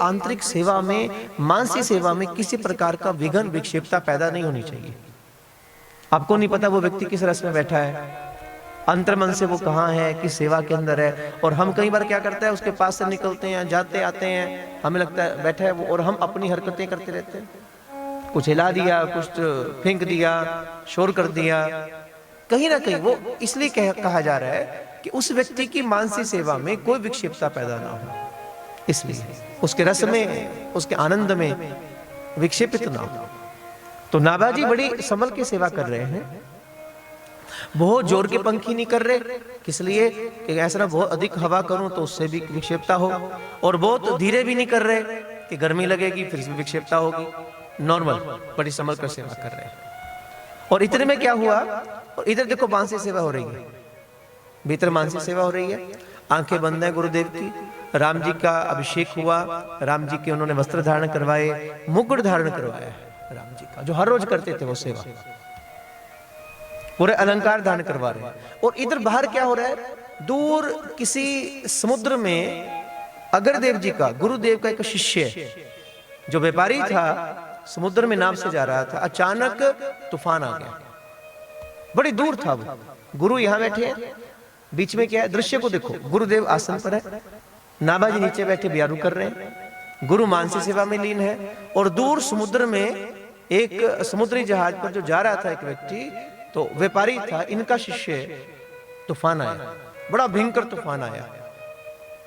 आंतरिक सेवा में, मानसिक सेवा में किसी प्रकार का विघ्न विक्षेपता पैदा नहीं होनी चाहिए। आपको नहीं पता वो व्यक्ति किस रस में बैठा है, अंतर्मन से वो कहाँ है, किस सेवा के अंदर है। और हम कई बार क्या करते हैं, उसके पास से निकलते हैं, जाते आते हैं, हमें लगता है बैठा है वो, और हम अपनी हरकतें करते रहते हैं। कुछ हिला दिया, कुछ फेंक दिया, शोर कर दिया। कहीं ना कहीं वो इसलिए कहा जा रहा है कि उस व्यक्ति की मानसिक सेवा में कोई विक्षेपता पैदा ना हो, इसलिए उसके रस में, उसके आनंद में विक्षेपित ना हो। तो नाभाजी बड़ी संभल के सेवा कर रहे हैं, बहुत जोर के पंखी नहीं कर रहे। किस लिए कि ऐसा ना बहुत अधिक हवा करूं तो उससे भी विक्षेपता हो, और बहुत धीरे भी नहीं कर रहे कि गर्मी लगेगी फिर भी विक्षेपता होगी। नॉर्मल बड़ी संभल कर सेवा कर रहे हैं। और इतने में क्या हुआ, और इधर देखो मानसिक सेवा हो रही है, भीतर मानसिक सेवा हो रही है, आंखें बंद है गुरुदेव की। राम जी का अभिषेक हुआ, राम जी के उन्होंने वस्त्र धारण करवाए, मुकुट धारण करवाया राम जी का, जो हर रोज करते थे वो सेवा, पूरे अलंकार धारण करवा रहे हैं। और इधर बाहर क्या हो रहा है, दूर किसी समुद्र में अग्रदेव जी का, गुरुदेव का एक शिष्य जो व्यापारी था, समुद्र में नाव से जा रहा था, अचानक तूफान आ गया। बड़ी दूर था वो, गुरु यहां बैठे हैं, बीच में क्या है, दृश्य को देखो, गुरुदेव आसन पर है, नाभाजी नीचे बैठे ब्यारू कर रहे हैं, गुरु मानसिक सेवा में लीन है। और दूर समुद्र में एक समुद्री जहाज पर जो जा रहा था एक व्यक्ति, तो व्यापारी था, इनका शिष्य, तूफान आया, बड़ा भयंकर तूफान आया।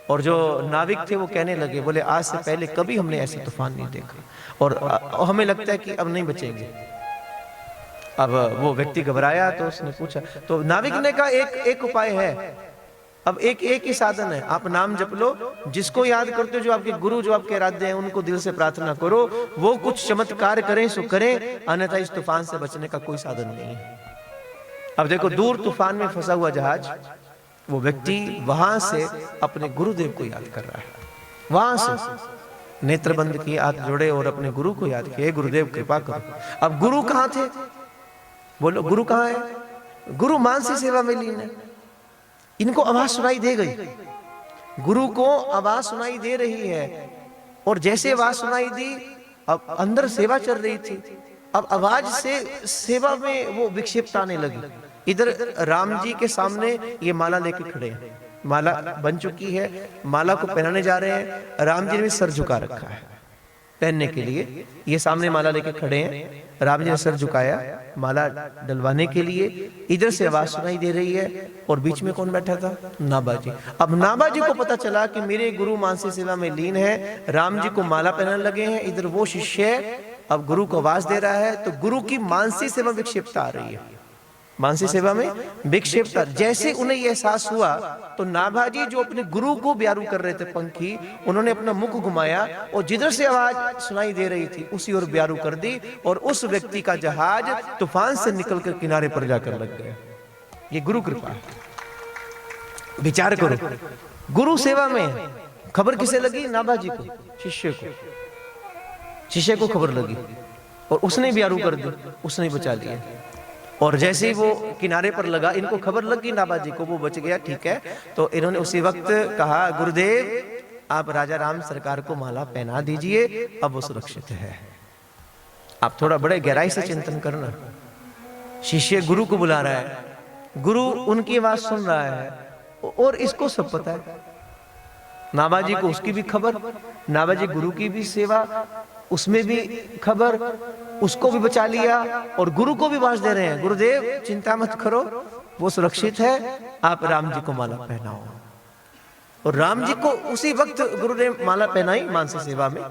और जो नाविक थे वो कहने लगे, बोले आज से पहले कभी हमने ऐसे तूफान नहीं देखा, और हमें लगता है कि अब नहीं बचेंगे। अब वो व्यक्ति घबराया, तो उसने पूछा, तो नाविक ने कहा एक उपाय है, अब एक ही साधन है, आप नाम जप लो, जिसको याद करते हो, जो आपके गुरु, जो आपके आराध्य हैं, उनको दिल से प्रार्थना करो, वो कुछ चमत्कार करें सो करें, अन्यथा इस तूफान से बचने का कोई साधन नहीं है। अब देखो, दूर तूफान में फंसा हुआ जहाज, वो व्यक्ति वहां से अपने गुरुदेव को याद कर रहा है, वहां से नेत्र बंद किए, हाथ जोड़े और अपने गुरु को याद किए, गुरुदेव कृपा करो। अब गुरु कहां थे, बोलो गुरु कहां है, गुरु मानसिक सेवा में लीन है। इनको आवाज सुनाई दे गई, गुरु को आवाज सुनाई दे रही है, और जैसे आवाज सुनाई दी, अब अंदर सेवा चल रही थी, अब आवाज से सेवा में वो विक्षेपता आने लगी। इधर राम जी के सामने ये माला लेके खड़े हैं, माला बन चुकी है, माला को पहनाने जा रहे हैं। राम जी ने सर झुका रखा है पहनने के लिए, ये सामने माला लेके खड़े हैं, राम जी ने सर झुकाया माला डलवाने के लिए। इधर से आवाज सुनाई दे रही है, और बीच में कौन बैठा था, नाभाजी। अब नाभाजी को पता चला कि मेरे गुरु मानसिक सेवा में लीन है, राम जी को माला पहनाने लगे हैं। इधर वो शिष्य अब गुरु को आवाज दे रहा है, तो गुरु की मानसिक सेवा विक्षेपता आ रही है, मानसिक सेवा में विक्षेपता। जैसे उन्हें यह एहसास हुआ, तो नाभाजी जो अपने गुरु को ब्यारू कर रहे थे पंखी, उन्होंने अपना मुख घुमाया, और जिधर से आवाज सुनाई दे रही थी उसी ओर ब्यारू कर दी, और उस व्यक्ति का जहाज तूफान से निकलकर किनारे पर जाकर लग गया। ये गुरु कृपा है। विचार करो, गुरु सेवा में खबर किसे लगी, नाभाजी को, शिष्य को खबर लगी, और उसने ब्यारू कर दी, उसने बचा लिया। और जैसे ही वो किनारे पर लगा, इनको खबर लगी नाभाजी को, वो बच गया, ठीक है। तो इन्होंने उसी वक्त कहा, गुरुदेव आप राजा राम सरकार को माला पहना दीजिए, अब वो सुरक्षित है। आप थोड़ा बड़े गहराई से चिंतन करना। शिष्य गुरु को बुला रहा है, गुरु उनकी आवाज सुन रहा है, और इसको सब पता है, नाभाजी को उसकी भी खबर, नाभाजी गुरु की भी सेवा, उसमें भी खबर, उसको भी बचा लिया, और गुरु को भी आवाज दे रहे हैं, गुरुदेव चिंता मत करो, वो सुरक्षित है, आप राम जी को माला पहनाओ। और राम जी को उसी वक्त गुरु ने माला पहनाई, मानसिक सेवा में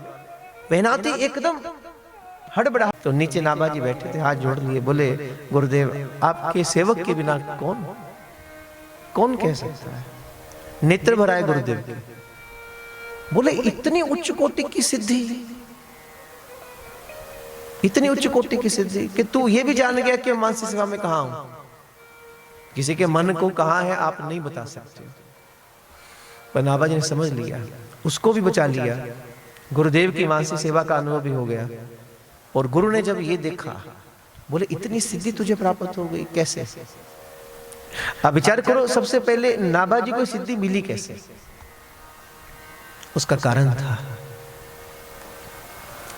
पहनाती एकदम हड़बड़ा। तो नीचे नाभाजी बैठे थे, हाथ जोड़ लिए, बोले गुरुदेव आपके सेवक के बिना कौन कह सकता है। नेत्र भराए गुरुदेव के, बोले इतनी उच्च कोटि की सिद्धि, इतनी उच्च कोटि की सिद्धि कि तू ये भी जान गया कि मानसिक सेवा में कहां हूं। किसी के मन को कहां है आप नहीं बता सकते, पर नाभाजी ने समझ लिया, उसको भी बचा लिया, गुरुदेव की मानसिक सेवा का अनुभव भी हो गया। और गुरु ने जब ये देखा, बोले इतनी सिद्धि तुझे प्राप्त हो गई, कैसे। अब विचार करो, सबसे पहले नाभाजी को सिद्धि मिली कैसे। उसका कारण था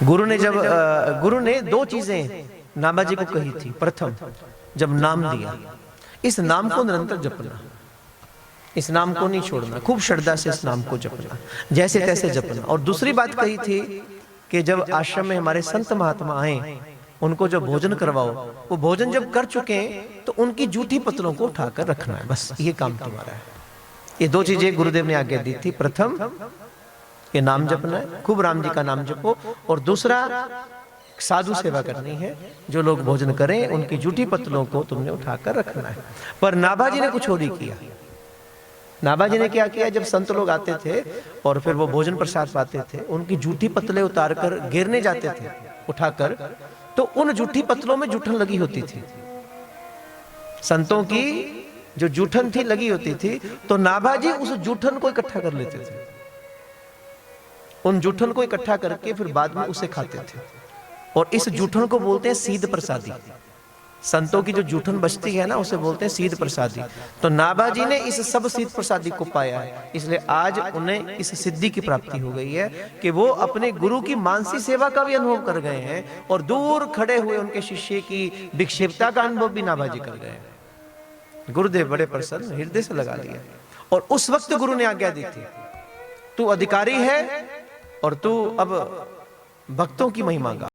गुरु ने दो चीजें नाभाजी को कही थी। प्रथम, जब नाम दिया, इस नाम को निरंतर जपना, इस नाम को नहीं छोड़ना, खूब श्रद्धा से इस नाम को जपना, जैसे तैसे जपना। और दूसरी बात कही थी कि जब आश्रम में हमारे संत महात्मा आए, उनको जब भोजन करवाओ, वो भोजन जब कर चुके हैं तो उनकी जूठी पतलों को उठाकर रखना है, बस ये काम तुम्हारा है। ये दो चीजें गुरुदेव ने आज्ञा दी थी। प्रथम, ये नाम जपना है, खूब राम जी का नाम जपो। और दूसरा, साधु सेवा करनी है, जो लोग भोजन करें उनकी जूठी पतलों को तुमने उठाकर रखना है। पर नाभाजी ने कुछ और ही किया। नाभाजी ने क्या किया, जब संत लोग आते थे और फिर वो भोजन प्रसाद पाते थे, उनकी जूठी पतले उतारकर गिरने जाते थे उठाकर, तो उन जूठी पतलों में जूठन लगी होती थी। संतों की जो जूठन थी लगी होती थी, तो नाभाजी उस जूठन को इकट्ठा कर लेते थे। उन जूठन को इकट्ठा करके फिर बाद में उसे खाते थे। और इस जूठन को बोलते हैं सीध प्रसादी। संतों की जो जूठन बचती है ना, उसे बोलते हैं सीध प्रसादी। तो नाभाजी ने इस सब सीध प्रसादी को पाया है, इसलिए आज उन्हें इस सिद्धि की प्राप्ति हो गई है कि वो अपने गुरु की मानसी सेवा का भी अनुभव कर गए हैं, और दूर खड़े हुए उनके शिष्य की विक्षेपता का अनुभव भी नाभाजी कर गए हैं। गुरुदेव बड़े प्रसन्न, हृदय से लगा लिया। और उस वक्त गुरु ने आज्ञा दी थी, तू अधिकारी है और तू अब भक्तों की महिमा गा।